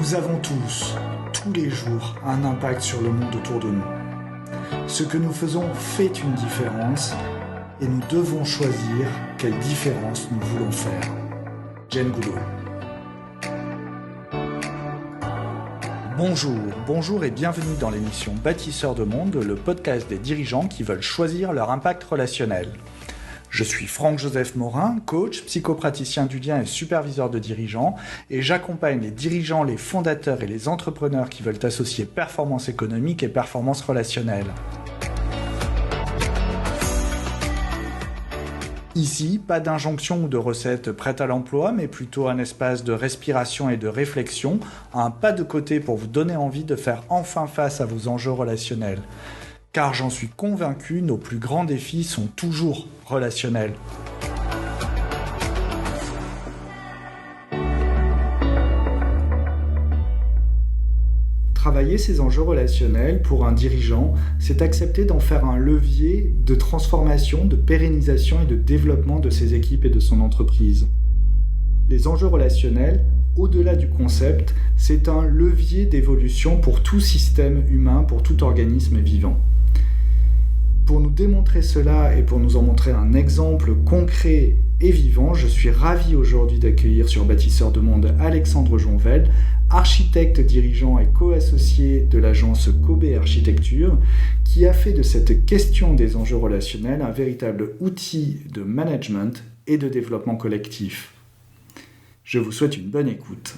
Nous avons tous les jours, un impact sur le monde autour de nous. Ce que nous faisons fait une différence et nous devons choisir quelle différence nous voulons faire. Jane Goodall. Bonjour et bienvenue dans l'émission Bâtisseurs de monde, le podcast des dirigeants qui veulent choisir leur impact relationnel. Je suis Franck-Joseph Morin, coach, psychopraticien du lien et superviseur de dirigeants, et j'accompagne les dirigeants, les fondateurs et les entrepreneurs qui veulent associer performance économique et performance relationnelle. Ici, pas d'injonction ou de recette prête à l'emploi, mais plutôt un espace de respiration et de réflexion, un pas de côté pour vous donner envie de faire enfin face à vos enjeux relationnels. Car j'en suis convaincu, nos plus grands défis sont toujours relationnels. Travailler ces enjeux relationnels pour un dirigeant, c'est accepter d'en faire un levier de transformation, de pérennisation et de développement de ses équipes et de son entreprise. Les enjeux relationnels, au-delà du concept, c'est un levier d'évolution pour tout système humain, pour tout organisme vivant. Pour nous démontrer cela et pour nous en montrer un exemple concret et vivant, je suis ravi aujourd'hui d'accueillir sur Bâtisseurs de monde Alexandre Jonvel, architecte dirigeant et co-associé de l'agence Kobe Architecture, qui a fait de cette question des enjeux relationnels un véritable outil de management et de développement collectif. Je vous souhaite une bonne écoute.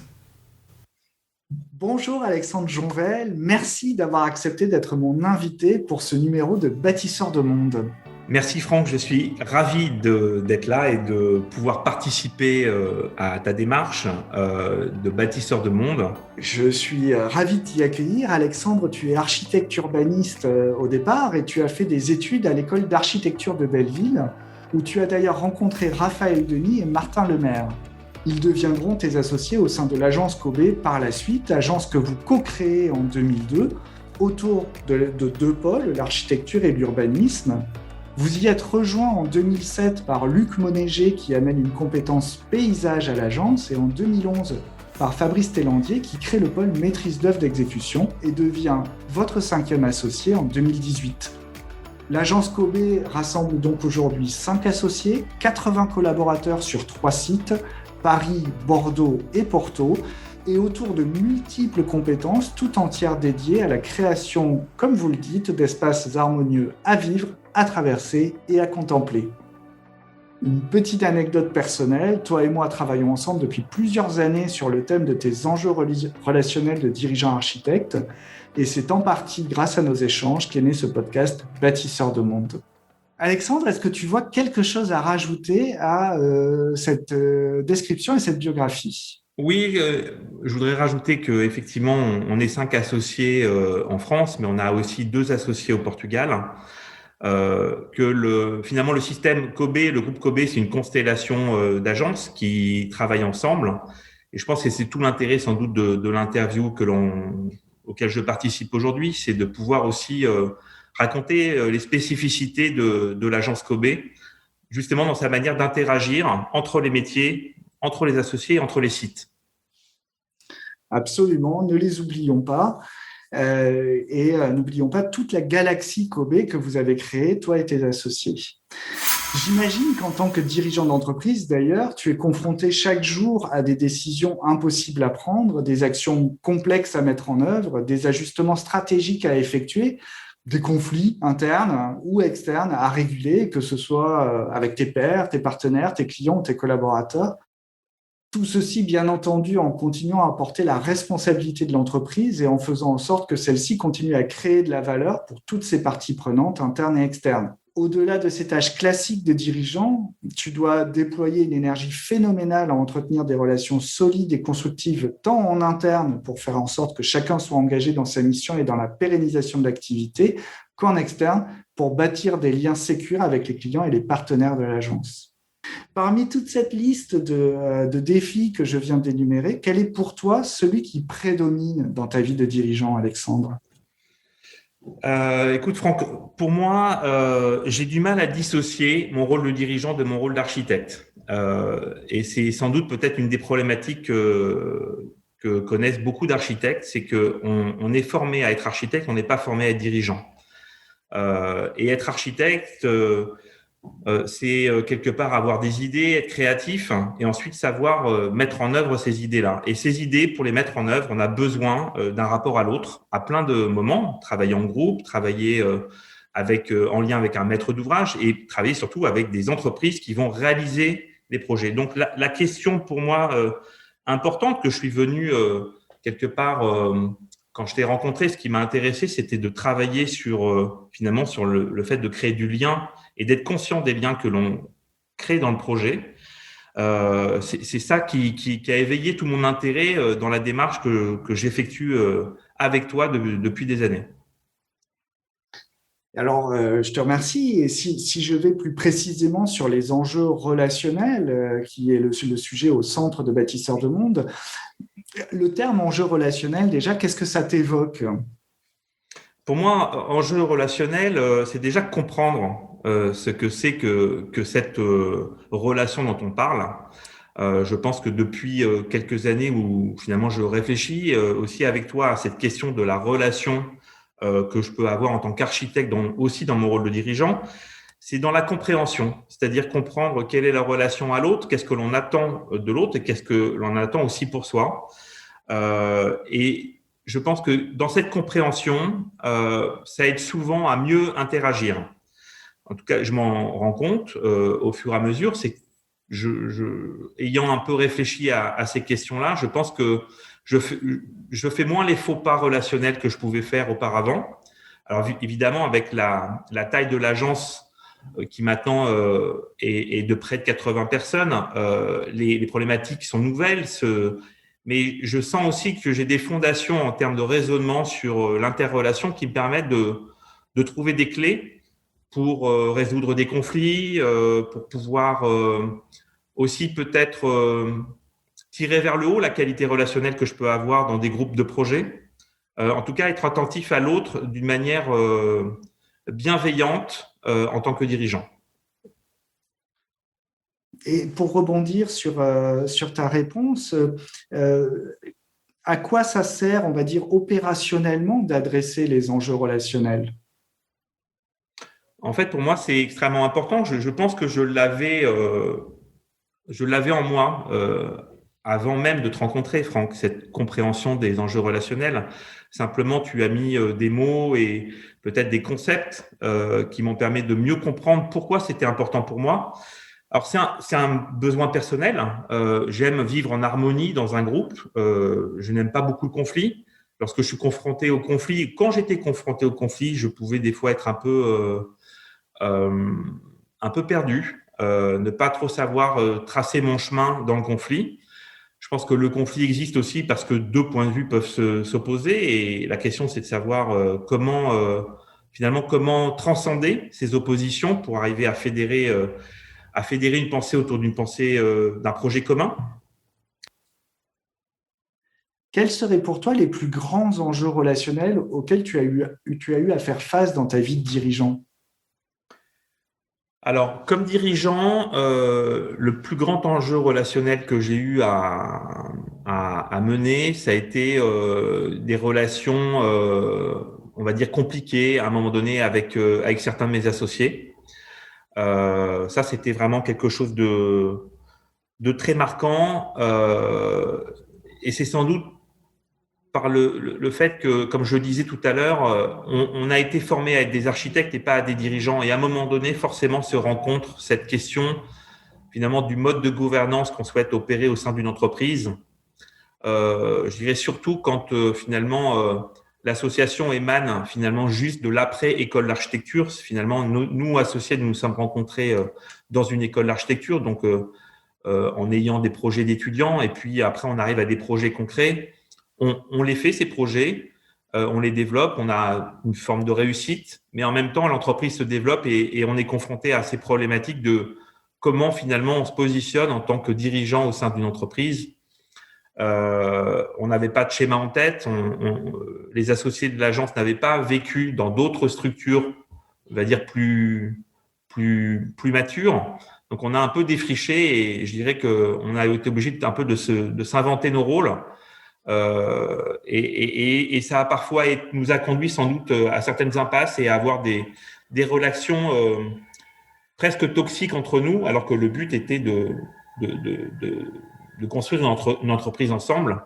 Bonjour Alexandre Jonvel, merci d'avoir accepté d'être mon invité pour ce numéro de Bâtisseurs de monde. Merci Franck, je suis ravi d'être là et de pouvoir participer à ta démarche de bâtisseur de monde. Je suis ravi de t'y accueillir. Alexandre, tu es architecte urbaniste au départ et tu as fait des études à l'école d'architecture de Belleville où tu as d'ailleurs rencontré Raphaël Denis et Martin Lemaire. Ils deviendront tes associés au sein de l'agence Kobe par la suite, agence que vous co-créez en 2002 autour de deux pôles, l'architecture et l'urbanisme. Vous y êtes rejoint en 2007 par Luc Monéger qui amène une compétence paysage à l'agence et en 2011 par Fabrice Tellandier qui crée le pôle maîtrise d'œuvre d'exécution et devient votre 5e associé en 2018. L'agence Kobe rassemble donc aujourd'hui 5 associés, 80 collaborateurs sur 3 sites, Paris, Bordeaux et Porto, et autour de multiples compétences tout entières dédiées à la création, comme vous le dites, d'espaces harmonieux à vivre, à traverser et à contempler. Une petite anecdote personnelle, toi et moi travaillons ensemble depuis plusieurs années sur le thème de tes enjeux relationnels de dirigeants architectes, et c'est en partie grâce à nos échanges qu'est né ce podcast Bâtisseurs de monde. Alexandre, est-ce que tu vois quelque chose à rajouter à cette description et cette biographie ? Oui, je voudrais rajouter qu'effectivement, on est 5 associés en France, mais on a aussi 2 associés au Portugal. Finalement, le système Kobe, le groupe Kobe, c'est une constellation d'agences qui travaillent ensemble. Et je pense que c'est tout l'intérêt sans doute de l'interview auquel je participe aujourd'hui, c'est de pouvoir aussi raconter les spécificités de l'agence Kobe, justement dans sa manière d'interagir entre les métiers, entre les associés, entre les sites. Absolument, ne les oublions pas. Et n'oublions pas toute la galaxie Kobe que vous avez créée, toi et tes associés. J'imagine qu'en tant que dirigeant d'entreprise, d'ailleurs, tu es confronté chaque jour à des décisions impossibles à prendre, des actions complexes à mettre en œuvre, des ajustements stratégiques à effectuer, des conflits internes ou externes à réguler, que ce soit avec tes pairs, tes partenaires, tes clients, tes collaborateurs. Tout ceci, bien entendu, en continuant à porter la responsabilité de l'entreprise et en faisant en sorte que celle-ci continue à créer de la valeur pour toutes ses parties prenantes, internes et externes. Au-delà de ces tâches classiques de dirigeant, tu dois déployer une énergie phénoménale à entretenir des relations solides et constructives, tant en interne pour faire en sorte que chacun soit engagé dans sa mission et dans la pérennisation de l'activité, qu'en externe pour bâtir des liens sécures avec les clients et les partenaires de l'agence. Parmi toute cette liste de défis que je viens d'énumérer, quel est pour toi celui qui prédomine dans ta vie de dirigeant, Alexandre ? Écoute Franck, pour moi, j'ai du mal à dissocier mon rôle de dirigeant de mon rôle d'architecte. Et c'est sans doute peut-être une des problématiques que connaissent beaucoup d'architectes, c'est qu'on est formé à être architecte, on n'est pas formé à être dirigeant. Et être architecte, c'est quelque part avoir des idées, être créatif, hein, et ensuite savoir mettre en œuvre ces idées-là. Et ces idées, pour les mettre en œuvre, on a besoin d'un rapport à l'autre à plein de moments, travailler en groupe, travailler en lien avec un maître d'ouvrage et travailler surtout avec des entreprises qui vont réaliser des projets. Donc la question pour moi importante que je suis venu quelque part quand je t'ai rencontré, ce qui m'a intéressé, c'était de travailler finalement sur le fait de créer du lien et d'être conscient des liens que l'on crée dans le projet. C'est ça qui a éveillé tout mon intérêt dans la démarche que j'effectue avec toi depuis des années. Alors, je te remercie. Et si je vais plus précisément sur les enjeux relationnels, qui est le sujet au centre de Bâtisseurs de Monde, le terme enjeu relationnel, déjà, qu'est-ce que ça t'évoque? Pour moi, enjeu relationnel, c'est déjà comprendre ce que c'est que cette relation dont on parle. Je pense que depuis quelques années où finalement je réfléchis aussi avec toi à cette question de la relation que je peux avoir en tant qu'architecte, aussi dans mon rôle de dirigeant, c'est dans la compréhension, c'est-à-dire comprendre quelle est la relation à l'autre, qu'est-ce que l'on attend de l'autre et qu'est-ce que l'on attend aussi pour soi. Et je pense que dans cette compréhension, ça aide souvent à mieux interagir. En tout cas, je m'en rends compte au fur et à mesure. C'est ayant un peu réfléchi à ces questions-là, je pense que je fais moins les faux pas relationnels que je pouvais faire auparavant. Alors évidemment, avec la taille de l'agence qui maintenant est de près de 80 personnes, les problématiques sont nouvelles. Mais je sens aussi que j'ai des fondations en termes de raisonnement sur l'interrelation qui me permettent de trouver des clés pour résoudre des conflits, pour pouvoir aussi peut-être tirer vers le haut la qualité relationnelle que je peux avoir dans des groupes de projets. En tout cas, être attentif à l'autre d'une manière bienveillante en tant que dirigeant. Et pour rebondir sur ta réponse, à quoi ça sert, on va dire, opérationnellement d'adresser les enjeux relationnels? En fait, pour moi, c'est extrêmement important. Je pense que je l'avais en moi avant même de te rencontrer, Franck, cette compréhension des enjeux relationnels. Simplement, tu as mis des mots et peut-être des concepts qui m'ont permis de mieux comprendre pourquoi c'était important pour moi. Alors, c'est un besoin personnel. J'aime vivre en harmonie dans un groupe. Je n'aime pas beaucoup le conflit. Lorsque je suis confronté au conflit, quand j'étais confronté au conflit, je pouvais des fois être un peu perdu, ne pas trop savoir tracer mon chemin dans le conflit. Je pense que le conflit existe aussi parce que deux points de vue peuvent s'opposer et la question, c'est de savoir comment transcender ces oppositions pour arriver à fédérer une pensée autour d'une pensée d'un projet commun. Quels seraient pour toi les plus grands enjeux relationnels auxquels tu as eu à faire face dans ta vie de dirigeant? Alors, comme dirigeant, le plus grand enjeu relationnel que j'ai eu à mener, ça a été des relations, on va dire, compliquées à un moment donné avec certains de mes associés. Ça, c'était vraiment quelque chose de très marquant. Et c'est sans doute par le fait que, comme je le disais tout à l'heure, on a été formé à être des architectes et pas à des dirigeants. Et à un moment donné, forcément, se rencontre cette question finalement du mode de gouvernance qu'on souhaite opérer au sein d'une entreprise. Je dirais surtout quand finalement l'association émane finalement juste de l'après-école d'architecture. Finalement, nous associés, nous nous sommes rencontrés dans une école d'architecture, donc en ayant des projets d'étudiants. Et puis après, on arrive à des projets concrets. On les fait, ces projets, on les développe, on a une forme de réussite, mais en même temps, l'entreprise se développe et on est confronté à ces problématiques de comment finalement on se positionne en tant que dirigeant au sein d'une entreprise. On n'avait pas de schéma en tête, les associés de l'agence n'avaient pas vécu dans d'autres structures, on va dire plus matures. Donc, on a un peu défriché et je dirais qu'on a été obligé un peu de s'inventer nos rôles. Et ça a parfois nous a conduit sans doute à certaines impasses et à avoir des relations presque toxiques entre nous, alors que le but était de construire une entreprise ensemble.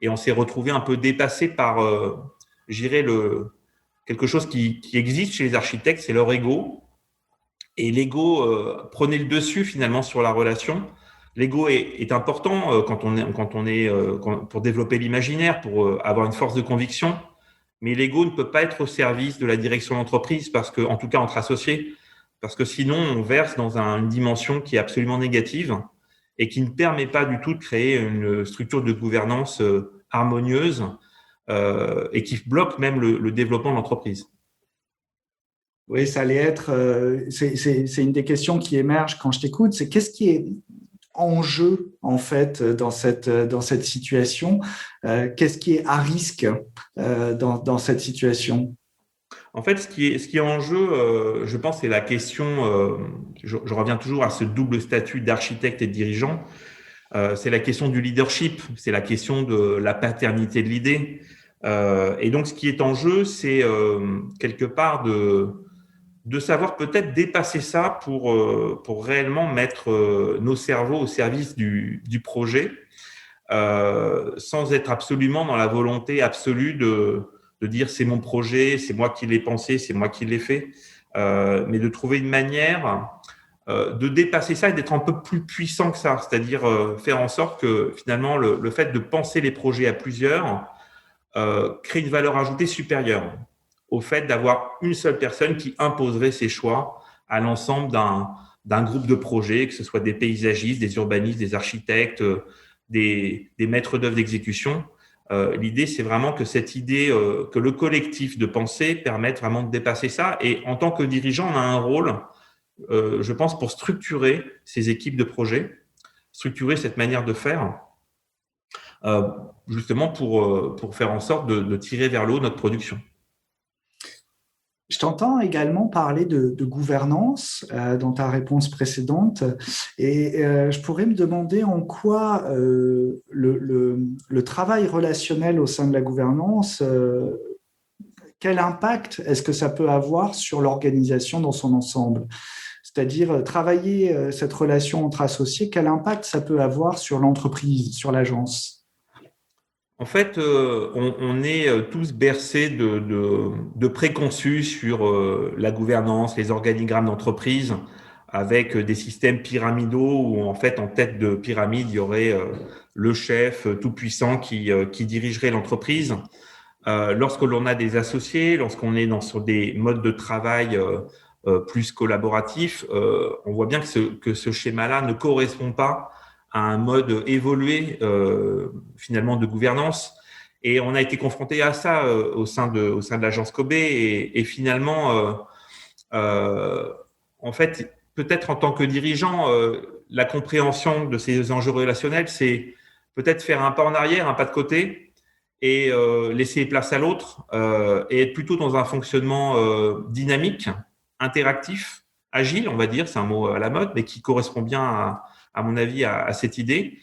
Et on s'est retrouvé un peu dépassé par, je dirais, quelque chose qui existe chez les architectes, c'est leur ego. Et l'ego prenait le dessus finalement sur la relation. L'ego est important pour développer l'imaginaire, pour avoir une force de conviction. Mais l'ego ne peut pas être au service de la direction d'entreprise, parce que, en tout cas entre associés, parce que sinon on verse dans une dimension qui est absolument négative et qui ne permet pas du tout de créer une structure de gouvernance harmonieuse et qui bloque même le développement de l'entreprise. Oui, ça allait être. C'est une des questions qui émerge quand je t'écoute. C'est qu'est-ce qui est en jeu en fait dans cette situation? Qu'est-ce qui est à risque dans cette situation? En fait, ce qui est en jeu, je pense, c'est la question. Je reviens toujours à ce double statut d'architecte et de dirigeant. C'est la question du leadership, c'est la question de la paternité de l'idée. Et donc, ce qui est en jeu, c'est quelque part de savoir peut-être dépasser ça pour réellement mettre nos cerveaux au service du projet, sans être absolument dans la volonté absolue de dire c'est mon projet, c'est moi qui l'ai pensé, c'est moi qui l'ai fait, mais de trouver une manière de dépasser ça et d'être un peu plus puissant que ça, c'est-à-dire faire en sorte que finalement le fait de penser les projets à plusieurs crée une valeur ajoutée supérieure au fait d'avoir une seule personne qui imposerait ses choix à l'ensemble d'un groupe de projets, que ce soit des paysagistes, des urbanistes, des architectes, des maîtres d'œuvre d'exécution. L'idée, c'est vraiment que cette idée, que le collectif de pensée permette vraiment de dépasser ça. Et en tant que dirigeant, on a un rôle, je pense, pour structurer ces équipes de projet, structurer cette manière de faire, justement pour faire en sorte de tirer vers le haut notre production. Je t'entends également parler de gouvernance dans ta réponse précédente et je pourrais me demander en quoi le travail relationnel au sein de la gouvernance, quel impact est-ce que ça peut avoir sur l'organisation dans son ensemble? C'est-à-dire travailler cette relation entre associés, quel impact ça peut avoir sur l'entreprise, sur l'agence? En fait, on est tous bercés de préconçus sur la gouvernance, les organigrammes d'entreprise, avec des systèmes pyramidaux où, en fait, en tête de pyramide, il y aurait le chef tout-puissant qui dirigerait l'entreprise. Lorsque l'on a des associés, lorsqu'on est sur des modes de travail plus collaboratifs, on voit bien que ce schéma-là ne correspond pas à un mode évolué finalement de gouvernance. Et on a été confronté à ça au sein de l'agence Kobe. Et finalement, en fait, peut-être en tant que dirigeant, la compréhension de ces enjeux relationnels, c'est peut-être faire un pas en arrière, un pas de côté, et laisser place à l'autre, et être plutôt dans un fonctionnement dynamique, interactif, agile, on va dire, c'est un mot à la mode, mais qui correspond bien à mon avis, à cette idée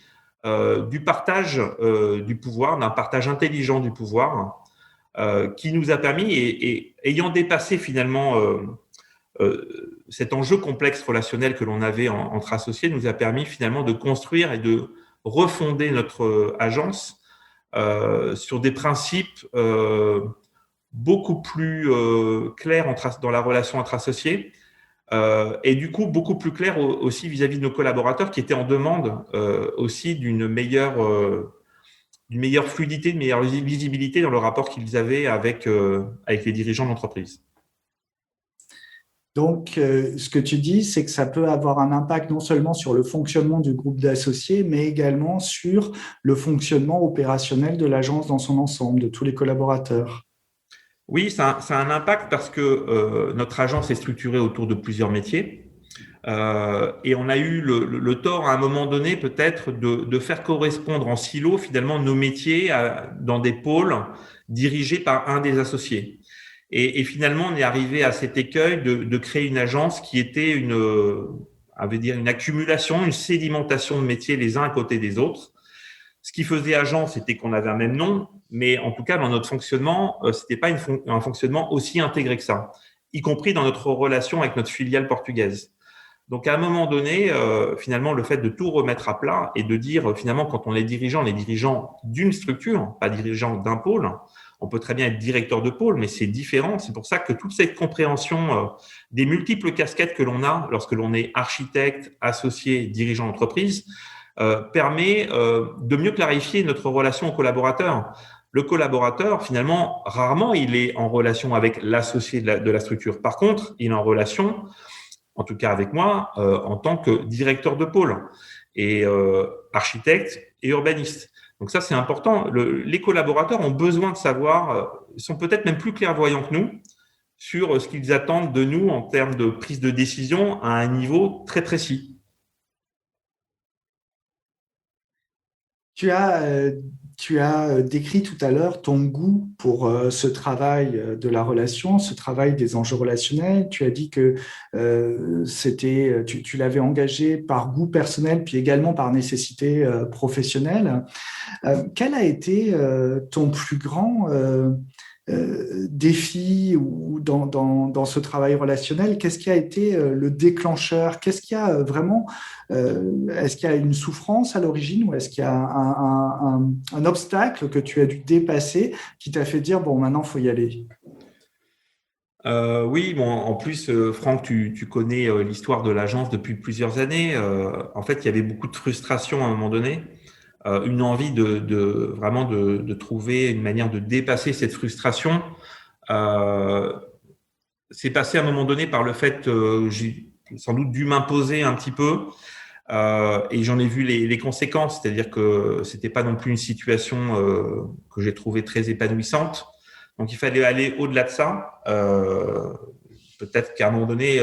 du partage du pouvoir, d'un partage intelligent du pouvoir, qui nous a permis, et ayant dépassé finalement cet enjeu complexe relationnel que l'on avait entre associés, nous a permis finalement de construire et de refonder notre agence sur des principes beaucoup plus clairs dans la relation entre associés. Et du coup, beaucoup plus clair aussi vis-à-vis de nos collaborateurs qui étaient en demande aussi d'une meilleure fluidité, d'une meilleure visibilité dans le rapport qu'ils avaient avec les dirigeants d'entreprise. Donc, ce que tu dis, c'est que ça peut avoir un impact non seulement sur le fonctionnement du groupe d'associés, mais également sur le fonctionnement opérationnel de l'agence dans son ensemble, de tous les collaborateurs. Oui, ça a un impact parce que notre agence est structurée autour de plusieurs métiers et on a eu le tort à un moment donné peut-être de faire correspondre en silo finalement nos métiers dans des pôles dirigés par un des associés. Et finalement, on est arrivé à cet écueil de créer une agence qui était une accumulation, une sédimentation de métiers les uns à côté des autres, Ce qui faisait agence, c'était qu'on avait un même nom, mais en tout cas, dans notre fonctionnement, c'était pas un fonctionnement aussi intégré que ça, y compris dans notre relation avec notre filiale portugaise. Donc, à un moment donné, finalement, le fait de tout remettre à plat et de dire, finalement, quand on est dirigeant d'une structure, pas dirigeant d'un pôle. On peut très bien être directeur de pôle, mais c'est différent. C'est pour ça que toute cette compréhension des multiples casquettes que l'on a lorsque l'on est architecte, associé, dirigeant d'entreprise, permet de mieux clarifier notre relation au collaborateur. Le collaborateur, finalement, rarement il est en relation avec l'associé de la structure. Par contre, il est en relation, en tout cas avec moi, en tant que directeur de pôle et architecte et urbaniste. Donc ça, c'est important. Les collaborateurs ont besoin de savoir, ils sont peut-être même plus clairvoyants que nous sur ce qu'ils attendent de nous en termes de prise de décision à un niveau très précis. Tu as décrit tout à l'heure ton goût pour ce travail de la relation, ce travail des enjeux relationnels. Tu as dit que tu l'avais engagé par goût personnel, puis également par nécessité professionnelle. Quel a été ton plus grand défi ou dans ce travail relationnel? Qu'est-ce qui a été le déclencheur? Qu'est-ce qui a vraiment est-ce qu'il y a une souffrance à l'origine ou est-ce qu'il y a un obstacle que tu as dû dépasser qui t'a fait dire, bon, maintenant, il faut y aller? Oui, bon, en plus, Franck, tu connais l'histoire de l'agence depuis plusieurs années. En fait, il y avait beaucoup de frustration à un moment donné, une envie vraiment de trouver une manière de dépasser cette frustration. C'est passé à un moment donné par le fait que j'ai sans doute dû m'imposer un petit peu. Et j'en ai vu les conséquences, c'est-à-dire que c'était pas non plus une situation que j'ai trouvée très épanouissante. Donc, il fallait aller au-delà de ça. Peut-être qu'à un moment donné,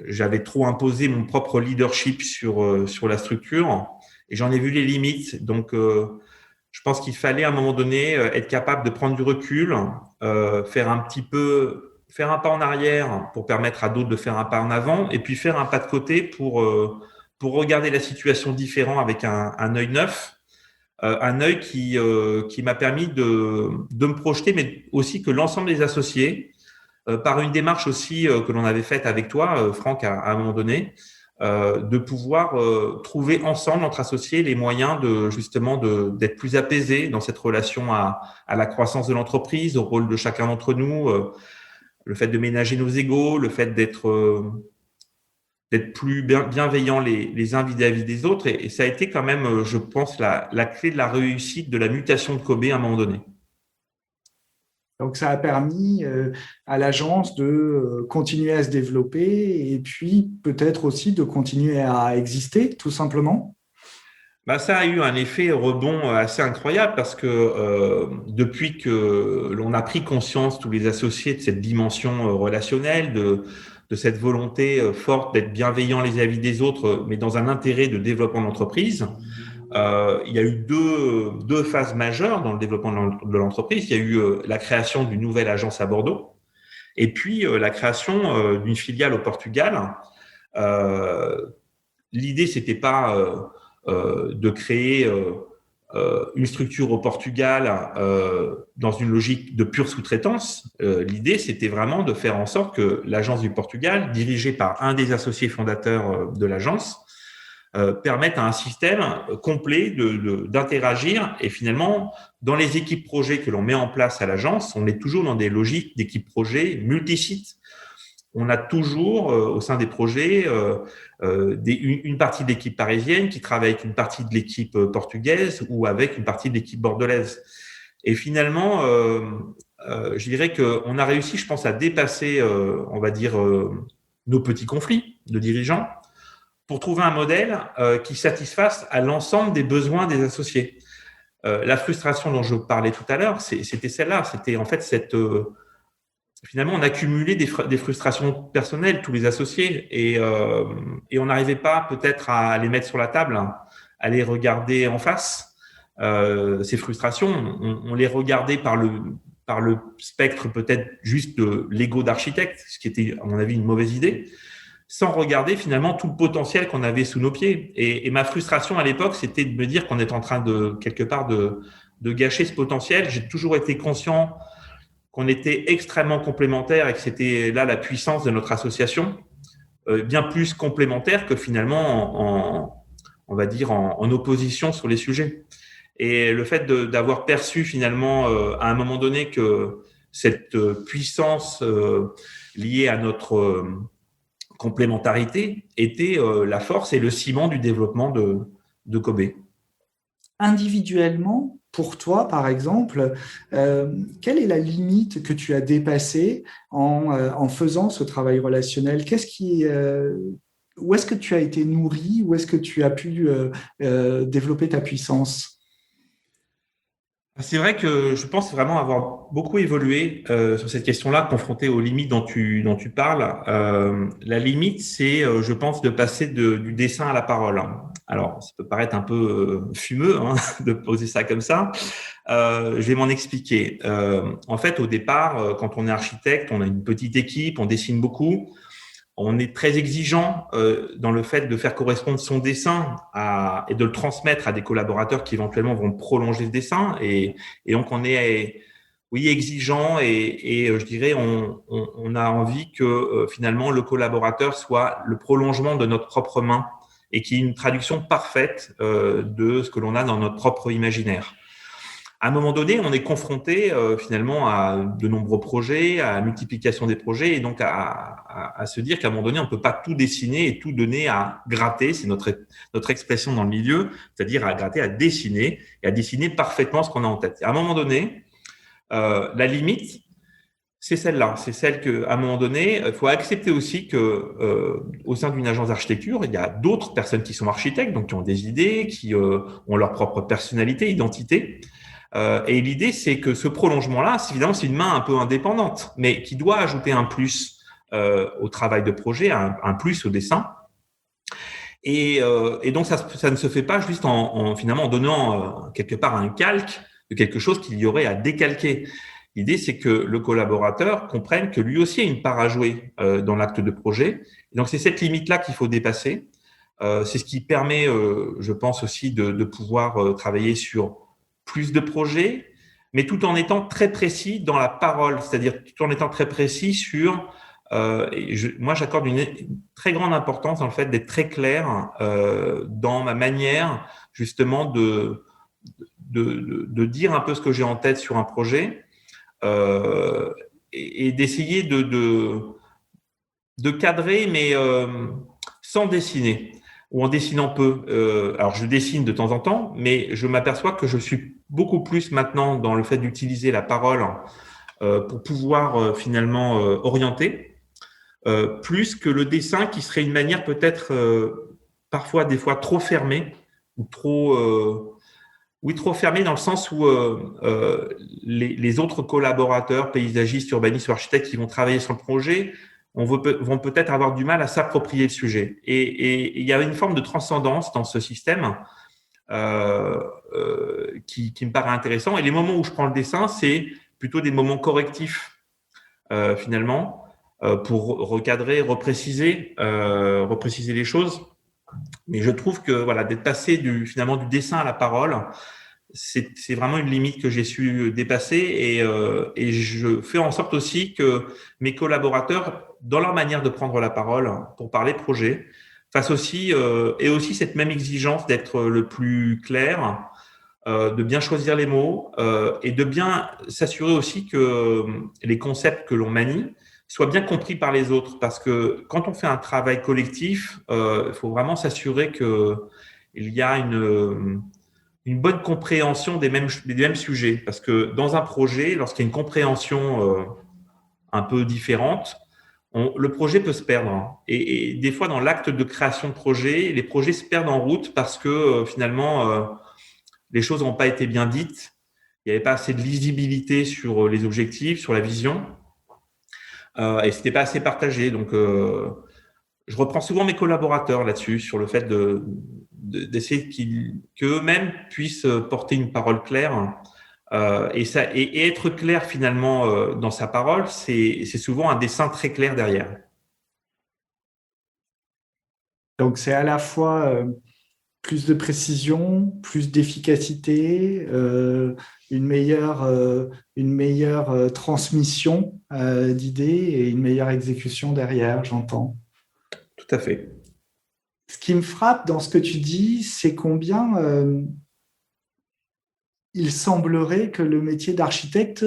j'avais trop imposé mon propre leadership sur la structure et j'en ai vu les limites. Donc, je pense qu'il fallait à un moment donné être capable de prendre du recul, faire un pas en arrière pour permettre à d'autres de faire un pas en avant et puis faire un pas de côté pour regarder la situation différemment avec un œil neuf, un œil qui m'a permis de me projeter, mais aussi que l'ensemble des associés, par une démarche aussi que l'on avait faite avec toi, Franck, à un moment donné, de pouvoir trouver ensemble, entre associés, les moyens d'être plus apaisés dans cette relation à la croissance de l'entreprise, au rôle de chacun d'entre nous, le fait de ménager nos égos, le fait d'être plus bienveillants les uns vis-à-vis des autres. Et ça a été quand même, je pense, la clé de la réussite de la mutation de Kobe à un moment donné. Donc, ça a permis à l'agence de continuer à se développer et puis peut-être aussi de continuer à exister, tout simplement. Ça a eu un effet rebond assez incroyable parce que depuis que l'on a pris conscience, tous les associés, de cette dimension relationnelle, de cette volonté forte d'être bienveillant les avis des autres, mais dans un intérêt de développement d'entreprise, il y a eu deux phases majeures dans le développement de l'entreprise. Il y a eu la création d'une nouvelle agence à Bordeaux et puis la création d'une filiale au Portugal. L'idée, c'était pas de créer une structure au Portugal dans une logique de pure sous-traitance. L'idée, c'était vraiment de faire en sorte que l'agence du Portugal, dirigée par un des associés fondateurs de l'agence, permette à un système complet d'interagir. Et finalement, dans les équipes projets que l'on met en place à l'agence, on est toujours dans des logiques d'équipes projets multi-sites. On a toujours au sein des projets une partie de l'équipe parisienne qui travaille avec une partie de l'équipe portugaise ou avec une partie de l'équipe bordelaise. Et finalement, je dirais qu'on a réussi, je pense, à dépasser, on va dire, nos petits conflits de dirigeants pour trouver un modèle qui satisfasse à l'ensemble des besoins des associés. La frustration dont je parlais tout à l'heure, c'était celle-là. C'était en fait finalement, on accumulait des frustrations personnelles, tous les associés, et on n'arrivait pas peut-être à les mettre sur la table, hein, à les regarder en face. Ces frustrations, on les regardait par le spectre peut-être juste de l'ego d'architecte, ce qui était, à mon avis, une mauvaise idée. sans regarder finalement tout le potentiel qu'on avait sous nos pieds. Et ma frustration à l'époque, c'était de me dire qu'on est en train de, quelque part, de gâcher ce potentiel. J'ai toujours été conscient qu'on était extrêmement complémentaires et que c'était là la puissance de notre association, bien plus complémentaire que finalement, on va dire, en opposition sur les sujets. Et le fait d'avoir perçu finalement à un moment donné que cette puissance liée à notre complémentarité était la force et le ciment du développement de Kobe. Individuellement, pour toi, par exemple, quelle est la limite que tu as dépassée en faisant ce travail relationnel? Où est-ce que tu as été nourri? Où est-ce que tu as pu développer ta puissance? C'est vrai que je pense vraiment avoir beaucoup évolué sur cette question-là, confronté aux limites dont tu parles. La limite, c'est, je pense, de passer du dessin à la parole. Alors, ça peut paraître un peu fumeux hein, de poser ça comme ça. Je vais m'en expliquer. En fait, au départ, quand on est architecte, on a une petite équipe, on dessine beaucoup. On est très exigeant dans le fait de faire correspondre son dessin et de le transmettre à des collaborateurs qui éventuellement vont prolonger ce dessin. Et donc, on est, oui, exigeant et je dirais, on a envie que finalement le collaborateur soit le prolongement de notre propre main et qu'il y ait une traduction parfaite de ce que l'on a dans notre propre imaginaire. À un moment donné, on est confronté finalement à de nombreux projets, à la multiplication des projets et donc à se dire qu'à un moment donné, on ne peut pas tout dessiner et tout donner à gratter. C'est notre expression dans le milieu, c'est-à-dire à gratter, à dessiner et à dessiner parfaitement ce qu'on a en tête. À un moment donné, la limite, c'est celle-là. C'est celle qu'à un moment donné, il faut accepter aussi que au sein d'une agence d'architecture, il y a d'autres personnes qui sont architectes, donc qui ont des idées, qui ont leur propre personnalité, identité. Et l'idée, c'est que ce prolongement-là, évidemment, c'est une main un peu indépendante, mais qui doit ajouter un plus au travail de projet, un plus au dessin. Et donc, ça ne se fait pas juste finalement en donnant quelque part un calque de quelque chose qu'il y aurait à décalquer. L'idée, c'est que le collaborateur comprenne que lui aussi a une part à jouer dans l'acte de projet. Et donc, c'est cette limite-là qu'il faut dépasser. C'est ce qui permet, je pense aussi, de pouvoir travailler sur plus de projets, mais tout en étant très précis dans la parole, c'est-à-dire tout en étant très précis sur… moi, j'accorde une très grande importance dans le fait d'être très clair dans ma manière justement de dire un peu ce que j'ai en tête sur un projet et d'essayer de cadrer, mais sans dessiner ou en dessinant peu. Alors, je dessine de temps en temps, mais je m'aperçois que je suis beaucoup plus maintenant dans le fait d'utiliser la parole pour pouvoir finalement orienter, plus que le dessin qui serait une manière peut-être parfois, des fois, trop fermée ou trop fermée dans le sens où les autres collaborateurs, paysagistes, urbanistes ou architectes qui vont travailler sur le projet vont peut-être avoir du mal à s'approprier le sujet. Et il y a une forme de transcendance dans ce système qui me paraît intéressant. Et les moments où je prends le dessin, c'est plutôt des moments correctifs, finalement, pour recadrer, repréciser les choses. Mais je trouve que voilà, d'être passé finalement du dessin à la parole, c'est vraiment une limite que j'ai su dépasser et je fais en sorte aussi que mes collaborateurs, dans leur manière de prendre la parole pour parler projet, fassent aussi et aussi cette même exigence d'être le plus clair, de bien choisir les mots et de bien s'assurer aussi que les concepts que l'on manie soient bien compris par les autres. Parce que quand on fait un travail collectif, il faut vraiment s'assurer qu'il y a une bonne compréhension des mêmes sujets. Parce que dans un projet, lorsqu'il y a une compréhension un peu différente, le projet peut se perdre. Et des fois, dans l'acte de création de projet, les projets se perdent en route parce que finalement, les choses n'ont pas été bien dites. Il n'y avait pas assez de lisibilité sur les objectifs, sur la vision. Et ce n'était pas assez partagé. Donc, je reprends souvent mes collaborateurs là-dessus, sur le fait d'essayer qu'eux-mêmes puissent porter une parole claire. Et être clair finalement dans sa parole, c'est souvent un dessin très clair derrière. Donc, c'est à la fois plus de précision, plus d'efficacité, une meilleure transmission d'idées et une meilleure exécution derrière, j'entends. Tout à fait. Ce qui me frappe dans ce que tu dis, c'est combien il semblerait que le métier d'architecte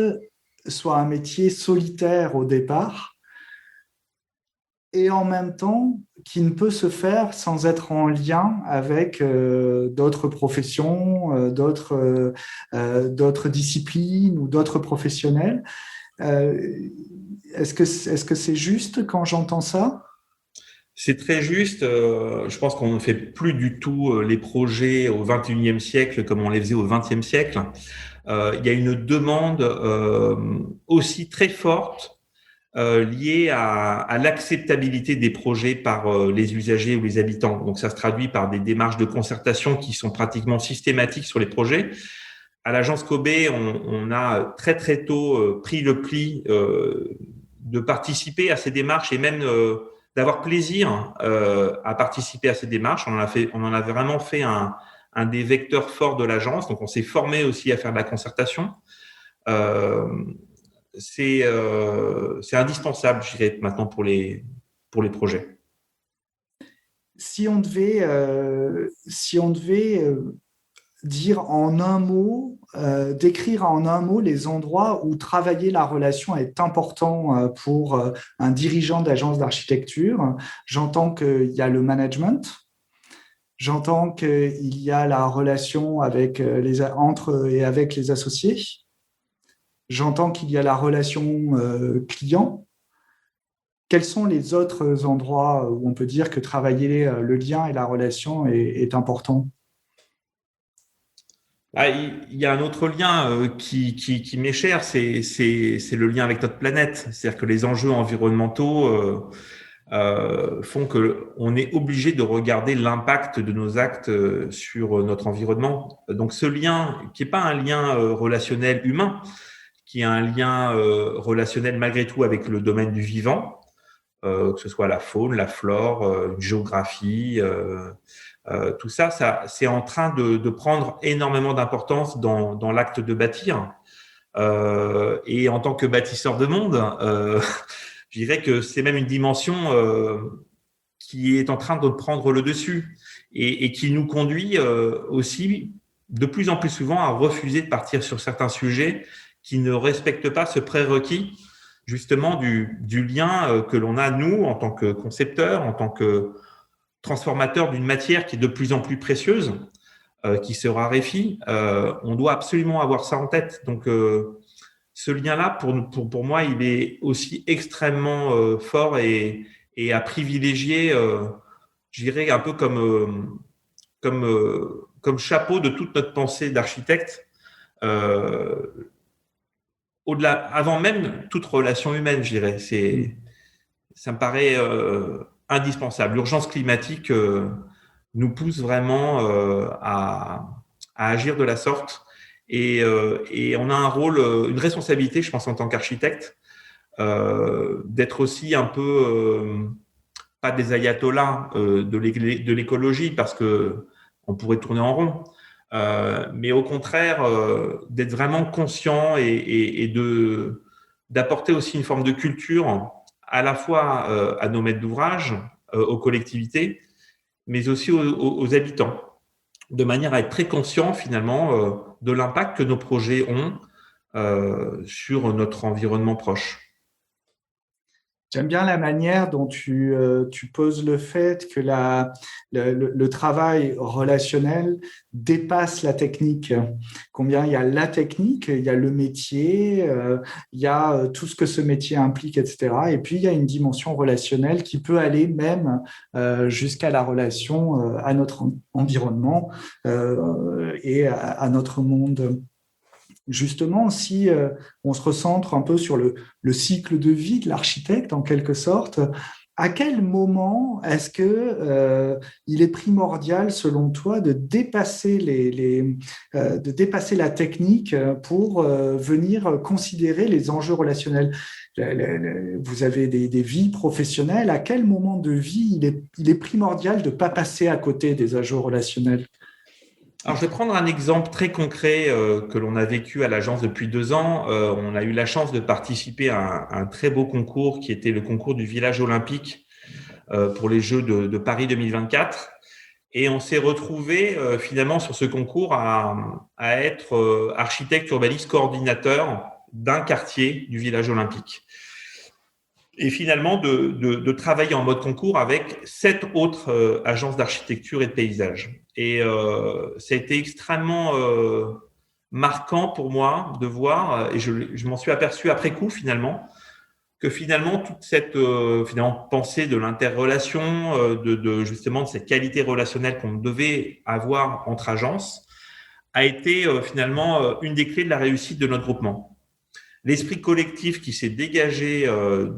soit un métier solitaire au départ et en même temps qui ne peut se faire sans être en lien avec d'autres professions, d'autres disciplines ou d'autres professionnels. Est-ce que c'est juste quand j'entends ça? C'est très juste. Je pense qu'on ne fait plus du tout les projets au XXIe siècle comme on les faisait au XXe siècle. Il y a une demande aussi très forte liée à l'acceptabilité des projets par les usagers ou les habitants. Donc, ça se traduit par des démarches de concertation qui sont pratiquement systématiques sur les projets. À l'agence Kobe, on a très très tôt pris le pli de participer à ces démarches et même d'avoir plaisir à participer à ces démarches. On en a vraiment fait un des vecteurs forts de l'agence. Donc, on s'est formé aussi à faire de la concertation. C'est indispensable, je dirais, maintenant pour les projets. Si on devait dire en un mot, décrire en un mot les endroits où travailler la relation est important pour un dirigeant d'agence d'architecture, j'entends qu'il y a le management, j'entends qu'il y a la relation entre et avec les associés, j'entends qu'il y a la relation client. Quels sont les autres endroits où on peut dire que travailler le lien et la relation est important? Il y a un autre lien qui m'est cher, c'est le lien avec notre planète. C'est-à-dire que les enjeux environnementaux font que on est obligé de regarder l'impact de nos actes sur notre environnement. Donc ce lien, qui est pas un lien relationnel humain, qui est un lien relationnel malgré tout avec le domaine du vivant, que ce soit la faune, la flore, une géographie, tout ça, c'est en train de prendre énormément d'importance dans l'acte de bâtir. Et en tant que bâtisseur de monde, je dirais que c'est même une dimension qui est en train de prendre le dessus et qui nous conduit aussi de plus en plus souvent à refuser de partir sur certains sujets qui ne respectent pas ce prérequis justement du lien que l'on a, nous, en tant que concepteurs, en tant que transformateurs d'une matière qui est de plus en plus précieuse, qui se raréfie. On doit absolument avoir ça en tête. Donc, ce lien-là, pour moi, il est aussi extrêmement fort et à privilégier, je dirais, un peu comme chapeau de toute notre pensée d'architecte, au-delà, avant même toute relation humaine, je dirais. Ça me paraît indispensable. L'urgence climatique nous pousse vraiment à agir de la sorte. Et on a un rôle, une responsabilité, je pense, en tant qu'architecte, d'être aussi un peu, pas des ayatollahs de l'écologie, parce que on pourrait tourner en rond, mais au contraire, d'être vraiment conscient et d'apporter aussi une forme de culture à la fois à nos maîtres d'ouvrage, aux collectivités, mais aussi aux habitants, de manière à être très conscient finalement de l'impact que nos projets ont sur notre environnement proche. J'aime bien la manière dont tu poses le fait que le travail relationnel dépasse la technique. Combien il y a la technique, il y a le métier, il y a tout ce que ce métier implique, etc. Et puis, il y a une dimension relationnelle qui peut aller même jusqu'à la relation à notre environnement et à notre monde. Justement, si on se recentre un peu sur le cycle de vie de l'architecte, en quelque sorte, À quel moment est-ce que il est primordial, selon toi, de dépasser de dépasser la technique pour venir considérer les enjeux relationnels? Vous avez des vies professionnelles. À quel moment de vie il est primordial de ne pas passer à côté des enjeux relationnels? Alors, je vais prendre un exemple très concret que l'on a vécu à l'agence depuis 2 ans. On a eu la chance de participer à un très beau concours qui était le concours du village olympique pour les Jeux de Paris 2024. Et on s'est retrouvé finalement sur ce concours à être architecte urbaniste coordinateur d'un quartier du village olympique. Et finalement de travailler en mode concours avec 7 autres agences d'architecture et de paysage. Et ça a été extrêmement marquant pour moi de voir, et je m'en suis aperçu après coup finalement, que finalement toute cette finalement pensée de l'interrelation, justement de cette qualité relationnelle qu'on devait avoir entre agences, a été finalement une des clés de la réussite de notre groupement. L'esprit collectif qui s'est dégagé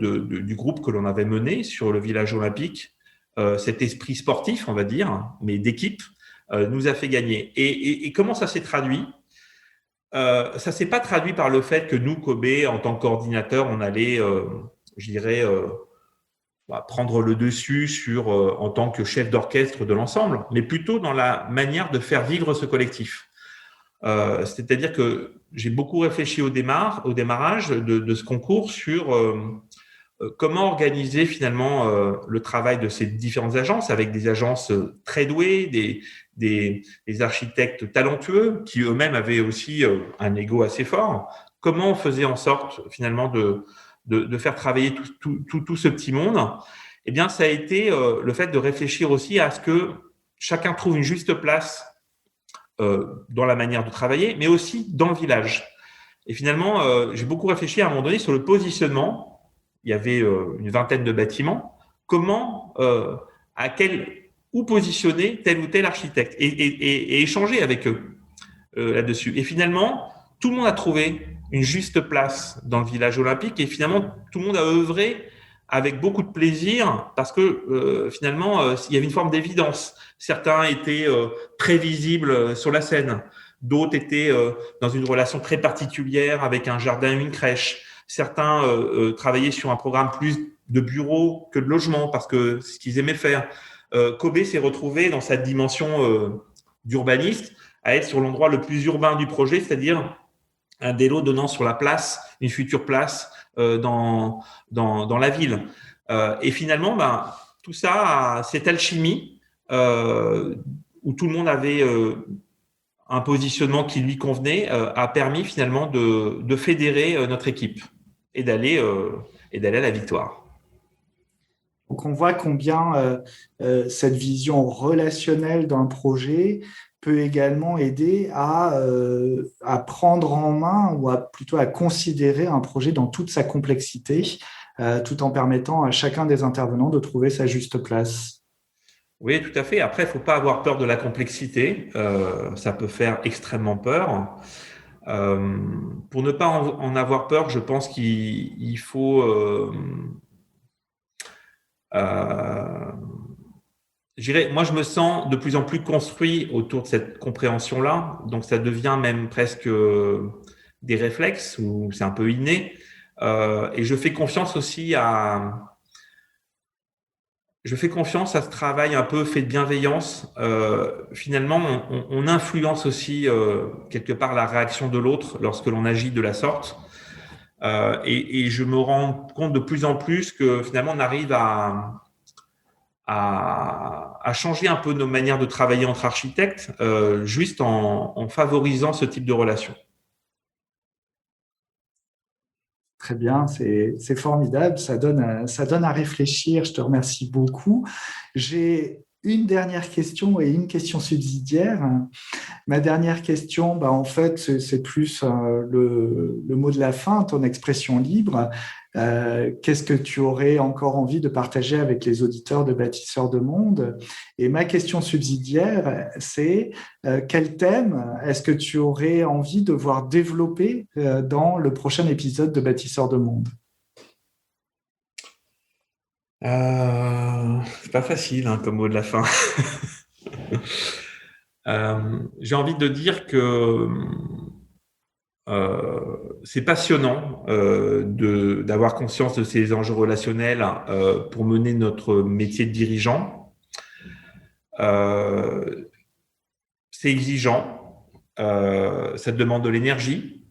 du groupe que l'on avait mené sur le village olympique, cet esprit sportif, on va dire, mais d'équipe, nous a fait gagner. Et comment ça s'est traduit? Ça s'est pas traduit par le fait que nous, Kobe, en tant que coordinateur, on allait, je dirais, prendre le dessus sur en tant que chef d'orchestre de l'ensemble, mais plutôt dans la manière de faire vivre ce collectif. C'est-à-dire que j'ai beaucoup réfléchi au démarrage de ce concours sur comment organiser finalement le travail de ces différentes agences avec des agences très douées, des architectes talentueux qui eux-mêmes avaient aussi un ego assez fort. Comment on faisait en sorte finalement de faire travailler tout ce petit monde? Eh bien, ça a été le fait de réfléchir aussi à ce que chacun trouve une juste place dans la manière de travailler, mais aussi dans le village. Et finalement, j'ai beaucoup réfléchi à un moment donné sur le positionnement. Il y avait une vingtaine de bâtiments. Comment, où positionner tel ou tel architecte et échanger avec eux là-dessus. Et finalement, tout le monde a trouvé une juste place dans le village olympique et finalement, tout le monde a œuvré avec beaucoup de plaisir parce que finalement, il y avait une forme d'évidence. Certains étaient prévisibles sur la scène, d'autres étaient dans une relation très particulière avec un jardin ou une crèche. Certains travaillaient sur un programme plus de bureau que de logement parce que c'est ce qu'ils aimaient faire. Kobe s'est retrouvé dans sa dimension d'urbaniste à être sur l'endroit le plus urbain du projet, c'est-à-dire un des lots donnant sur la place, une future place dans la ville. Et finalement, tout ça, cette alchimie où tout le monde avait un positionnement qui lui convenait, a permis finalement de fédérer notre équipe et d'aller à la victoire. Donc, on voit combien cette vision relationnelle d'un projet peut également aider à prendre en main ou plutôt à considérer un projet dans toute sa complexité, tout en permettant à chacun des intervenants de trouver sa juste place. Oui, tout à fait. Après, il ne faut pas avoir peur de la complexité. Ça peut faire extrêmement peur. Pour ne pas en avoir peur, je pense qu'il faut moi, je me sens de plus en plus construit autour de cette compréhension-là. Donc, ça devient même presque des réflexes ou c'est un peu inné. Et je fais confiance aussi je fais confiance à ce travail un peu fait de bienveillance. Finalement, on influence aussi quelque part la réaction de l'autre lorsque l'on agit de la sorte. Et je me rends compte de plus en plus que finalement, on arrive à changer un peu nos manières de travailler entre architectes, juste en favorisant ce type de relation. Très bien, c'est formidable, ça donne à réfléchir, je te remercie beaucoup. J'ai une dernière question et une question subsidiaire. Ma dernière question, en fait, c'est plus le mot de la fin, ton expression libre. Qu'est-ce que tu aurais encore envie de partager avec les auditeurs de Bâtisseurs de Monde? Et ma question subsidiaire, c'est quel thème est-ce que tu aurais envie de voir développer dans le prochain épisode de Bâtisseurs de Monde? C'est pas facile comme mot de la fin. J'ai envie de dire que c'est passionnant d'avoir conscience de ces enjeux relationnels pour mener notre métier de dirigeant. C'est exigeant, ça demande de l'énergie,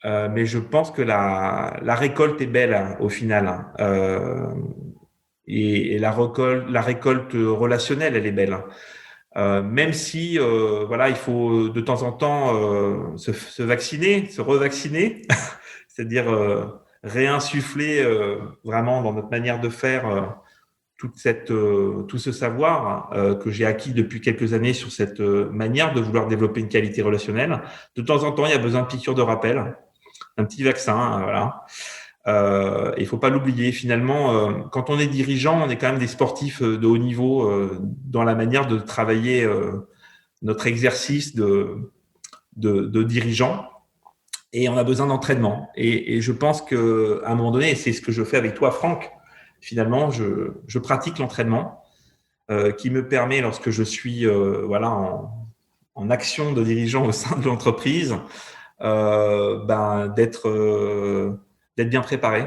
mais je pense que la récolte est belle au final. Et la récolte relationnelle, elle est belle. Même si voilà, il faut de temps en temps se vacciner, se revacciner, c'est-à-dire réinsuffler vraiment dans notre manière de faire tout ce savoir que j'ai acquis depuis quelques années sur cette manière de vouloir développer une qualité relationnelle. De temps en temps, il y a besoin de piqûres de rappel, un petit vaccin, voilà. Il faut pas l'oublier. Finalement, quand on est dirigeant, on est quand même des sportifs de haut niveau dans la manière de travailler notre exercice de dirigeant. Et on a besoin d'entraînement. Et je pense qu'à un moment donné, et c'est ce que je fais avec toi, Franck, finalement, je pratique l'entraînement qui me permet, lorsque je suis voilà, en action de dirigeant au sein de l'entreprise, d'être bien préparé.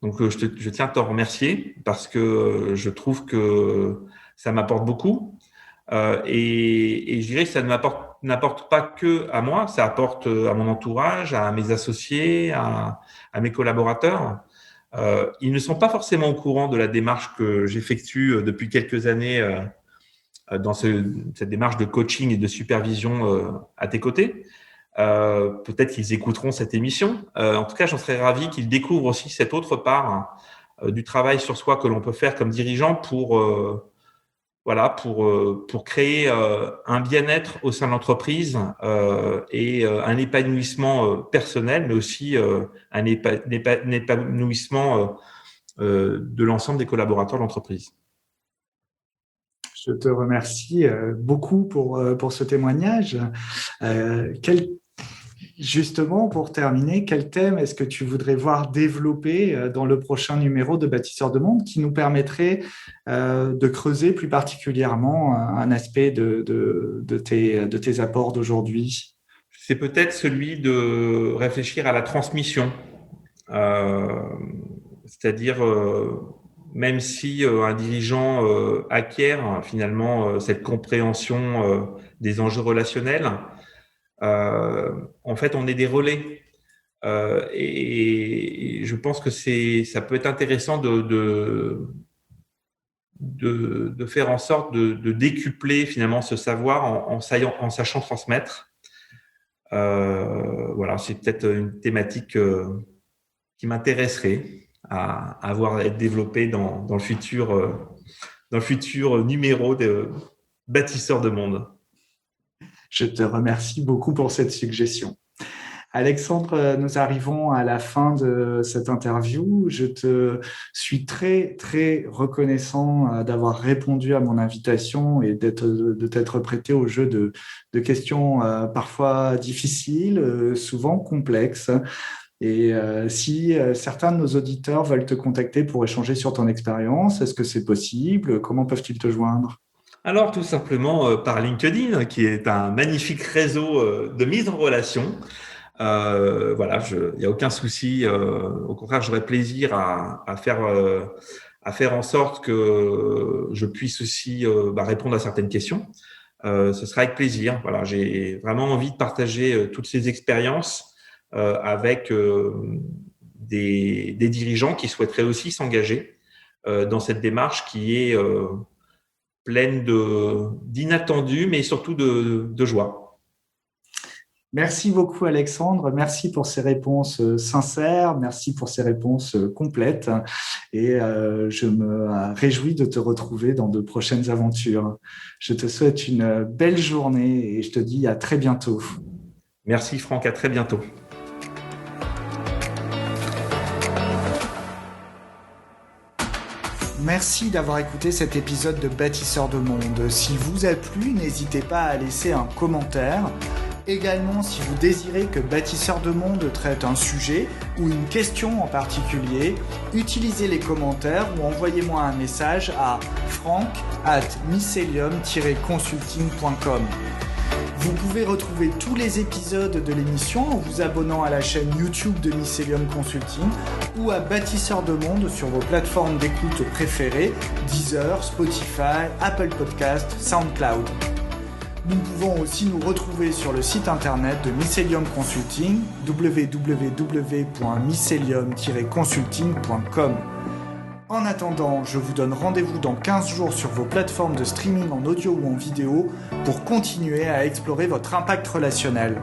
Donc, je tiens à t'en remercier parce que je trouve que ça m'apporte beaucoup. Et je dirais que ça n'apporte pas que à moi, ça apporte à mon entourage, à mes associés, à mes collaborateurs. Ils ne sont pas forcément au courant de la démarche que j'effectue depuis quelques années dans cette démarche de coaching et de supervision à tes côtés. Peut-être qu'ils écouteront cette émission. En tout cas, j'en serais ravi qu'ils découvrent aussi cette autre part du travail sur soi que l'on peut faire comme dirigeant pour créer un bien-être au sein de l'entreprise et un épanouissement personnel, mais aussi un épanouissement de l'ensemble des collaborateurs de l'entreprise. Je te remercie beaucoup pour ce témoignage. Justement, pour terminer, quel thème est-ce que tu voudrais voir développer dans le prochain numéro de Bâtisseurs de Monde qui nous permettrait de creuser plus particulièrement un aspect de tes apports d'aujourd'hui? C'est peut-être celui de réfléchir à la transmission. C'est-à-dire, même si un dirigeant acquiert finalement cette compréhension des enjeux relationnels, en fait, on est des relais. Et je pense que ça peut être intéressant de faire en sorte de décupler finalement ce savoir en sachant transmettre. Voilà, c'est peut-être une thématique qui m'intéresserait à voir être développée dans le futur numéro de Bâtisseurs de Monde. Je te remercie beaucoup pour cette suggestion. Alexandre, nous arrivons à la fin de cette interview. Je te suis très, très reconnaissant d'avoir répondu à mon invitation et de t'être prêté au jeu de questions parfois difficiles, souvent complexes. Et si certains de nos auditeurs veulent te contacter pour échanger sur ton expérience, est-ce que c'est possible? Comment peuvent-ils te joindre? Alors, tout simplement par LinkedIn, qui est un magnifique réseau de mise en relation. Voilà, il n'y a aucun souci. Au contraire, j'aurais plaisir à faire en sorte que je puisse aussi répondre à certaines questions. Ce sera avec plaisir. Voilà, j'ai vraiment envie de partager toutes ces expériences avec des dirigeants qui souhaiteraient aussi s'engager dans cette démarche qui est pleine d'inattendus, mais surtout de joie. Merci beaucoup, Alexandre. Merci pour ces réponses sincères. Merci pour ces réponses complètes. Et je me réjouis de te retrouver dans de prochaines aventures. Je te souhaite une belle journée et je te dis à très bientôt. Merci, Franck. À très bientôt. Merci d'avoir écouté cet épisode de Bâtisseurs de Monde. S'il vous a plu, n'hésitez pas à laisser un commentaire, Également, si vous désirez que Bâtisseurs de Monde traite un sujet ou une question en particulier, utilisez les commentaires ou envoyez-moi un message à franck@mycelium-consulting.com. Vous pouvez retrouver tous les épisodes de l'émission en vous abonnant à la chaîne YouTube de Mycelium Consulting ou à Bâtisseurs de Monde sur vos plateformes d'écoute préférées, Deezer, Spotify, Apple Podcast, SoundCloud. Nous pouvons aussi nous retrouver sur le site internet de Mycelium Consulting, www.mycelium-consulting.com. En attendant, je vous donne rendez-vous dans 15 jours sur vos plateformes de streaming en audio ou en vidéo pour continuer à explorer votre impact relationnel.